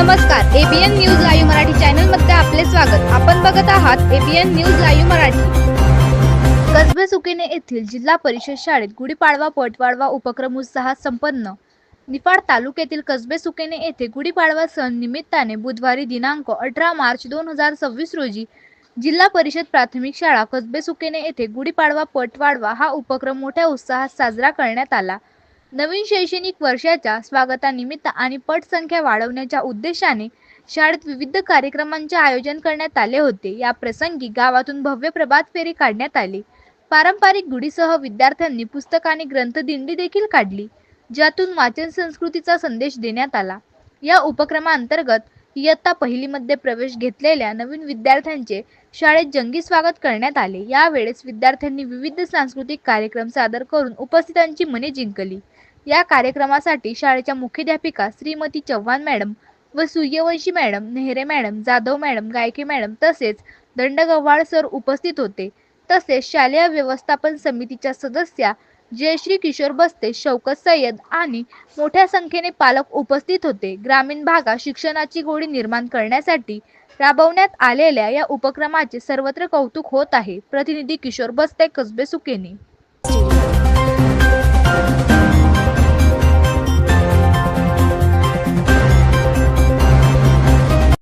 नमस्कार, ABN news live Marathi channel मध्ये आपले स्वागत। आपण बघत आहात एबीएन न्यूज लाईव्ह मराठी। कसबे सुकेने येथील जिल्हा परिषद शाळेत गुढीपाडवा पटवाडवा उपक्रम उत्साहात संपन्न। निफाड तालुक्यातील कसबे सुकेने येथे गुढीपाडवा सण निमित्ताने बुधवारी दिनांक 18 मार्च 2026 रोजी जिल्हा परिषद प्राथमिक शाळा कसबे सुकेने येथे गुढीपाडवा पटवाडवा हा उपक्रम मोठ्या उत्साहात साजरा करण्यात आला। नवीन शैक्षणिक वर्षाच्या स्वागतानिमित्त आणि पटसंख्या वाढवण्याच्या उद्देशाने शाळेत विविध कार्यक्रमांचे आयोजन करण्यात आले होते। या प्रसंगी गावातून भव्य प्रभात फेरी काढण्यात आली। पारंपरिक गुढीसह विद्यार्थ्यांनी पुस्तकाने ग्रंथदिंडी देखील काढली, ज्यातून वाचन संस्कृतीचा संदेश देण्यात आला। या उपक्रमांतर्गत इयत्ता पहिलीमध्ये प्रवेश घेतलेल्या नवीन विद्यार्थ्यांचे शाळेत जंगी स्वागत करण्यात आले। यावेळेस विद्यार्थ्यांनी विविध सांस्कृतिक कार्यक्रम सादर करून उपस्थितांची मने जिंकली। या कार्यक्रमासाठी शाळेच्या मुख्याध्यापिका श्रीमती चव्हाण मॅडम व Suryavanshi madam, Nehare madam, Jadhav madam, Gayke madam तसेच दंडगव्हाळ सर उपस्थित होते। तसेच शालेय व्यवस्थापन समितीच्या सदस्या जयश्री किशोर बस्ते, शौकत सय्यद आणि मोठ्या संख्येने पालक उपस्थित होते। ग्रामीण भागात शिक्षणाची गोडी निर्माण करण्यासाठी राबवण्यात आलेल्या या उपक्रमाचे सर्वत्र कौतुक होत आहे। प्रतिनिधी किशोर बस्ते, कसबे सुकेने।